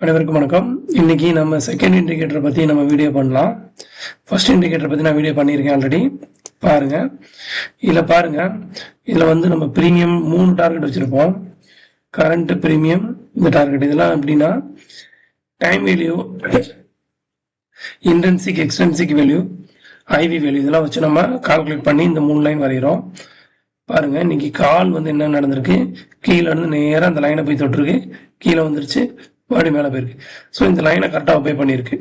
அனைவருக்கும் வணக்கம். இன்னைக்கு நம்ம செகண்ட் இண்டிகேட்டரை பற்றி நம்ம வீடியோ பண்ணலாம். ஃபர்ஸ்ட் இண்டிகேட்டரை பற்றி நான் வீடியோ பண்ணியிருக்கேன் ஆல்ரெடி. பாருங்க, இதில் வந்து நம்ம ப்ரீமியம் 3 டார்கெட் வச்சுருப்போம். கரண்ட், ப்ரீமியம், இந்த டார்கெட். இதெல்லாம் எப்படின்னா time value, intrinsic, extrinsic value, IV value இதெல்லாம் வச்சு நம்ம கால்குலேட் பண்ணி இந்த 3 லைன் வரைகிறோம். பாருங்க, இன்னைக்கு கால் வந்து என்ன நடந்திருக்கு, கீழே இருந்து நேராக அந்த லைனை போய் தொட்டிருக்கு, கீழே வந்துருச்சு, மறுபடியும் மேலே போயிருக்கு. ஸோ இந்த லைனை கரெக்டாக ஒபே பண்ணியிருக்கு.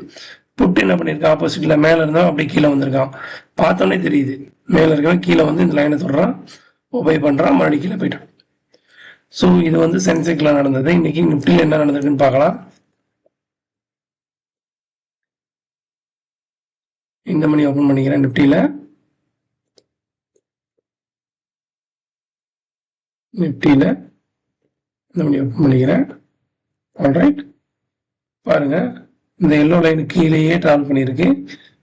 புட்டு என்ன பண்ணியிருக்கு, ஆப்போசிட்ல மேலே இருந்தால் அப்படியே கீழே வந்திருக்கான். பார்த்தோன்னே தெரியுது, மேலே இருக்கவன் கீழே வந்து இந்த லைனை தொடுறான், ஒபே பண்ணுறான், மறுபடியும் கீழே போயிட்டான். ஸோ இது வந்து சென்செக்ல நடந்தது. இன்னைக்கு நிப்டியில் என்ன நடந்திருக்குன்னு பார்க்கலாம். இந்த மணி ஓப்பன் பண்ணிக்கிறேன் நிப்டியில். இந்த மணி ஓப்பன் பண்ணிக்கிறேன். ஆல்ரைட், பாருங்க, இந்த எல்லோ லைன் கீழேயே டிராவல் பண்ணியிருக்கு.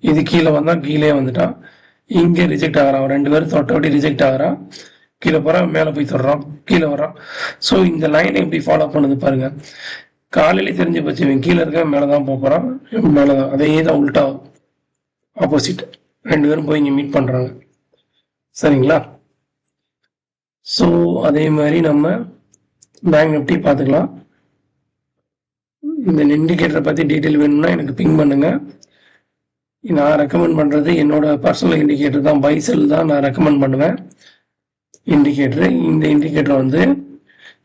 இது கீழே வந்தால் கீழே வந்துட்டான், இங்கே ரிஜெக்ட் ஆகிறான். 2 பேரும் தொட்டபடி ரிஜெக்ட் ஆகிறான். கீழே போகிறான், மேலே போய் தொடுறான், கீழே வர்றான். ஸோ இந்த லைனை எப்படி ஃபாலோ பண்ணுது பாருங்க. காலையிலே தெரிஞ்சு போச்சு, இவன் கீழே இருக்க மேலே தான் போகிறான், மேலே தான். அதே தான் உல்ட்டா ஆப்போசிட். 2 பேரும் போய் இங்கே மீட் பண்ணுறாங்க. சரிங்களா? ஸோ அதே மாதிரி நம்ம பேங்க் நிஃப்டி பார்த்துக்கலாம். இந்த இண்டிகேட்டரை பற்றி டீட்டெயில் வேணும்னா எனக்கு பிங் பண்ணுங்க. நான் ரெக்கமெண்ட் பண்ணுறது என்னோட பர்சனல் இண்டிகேட்டர் தான், பைசெல் தான் நான் ரெக்கமெண்ட் பண்ணுவேன். இண்டிகேட்டரு, இந்த இண்டிகேட்டர் வந்து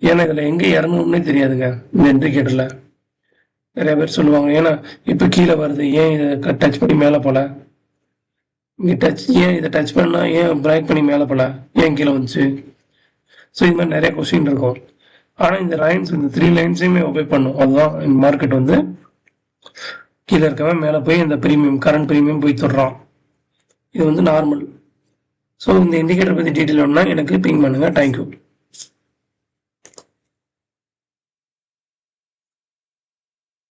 ஏன்னா இதில் எங்கே இறங்கணும்னே தெரியாதுங்க. இந்த இண்டிகேட்டரில் நிறைய பேர் சொல்லுவாங்க, ஏன்னா இப்போ கீழே வருது, ஏன் இதை டச் பண்ணி மேலே போல, இங்கே ஏன் இதை டச் பண்ணால் ஏன் பிரேக் பண்ணி மேலே போல, ஏன் கீழே வந்துச்சு. ஸோ இது மாதிரி நிறைய கொஸ்டின் இருக்கும். ஆனால் இந்த லைன்ஸ், இந்த 3 லைன்ஸையுமே ஒபே பண்ணும். அதுதான் இந்த மார்க்கெட் வந்து கீழே இருக்கவன் மேலே போய் இந்த ப்ரீமியம், கரண்ட் ப்ரீமியம் போய் தொடுறான். இது வந்து நார்மல். ஸோ இந்த இண்டிகேட்டர் பற்றி டீட்டெயில் வேணும்னா எனக்கு பிங் பண்ணுங்கள். தேங்க்யூ.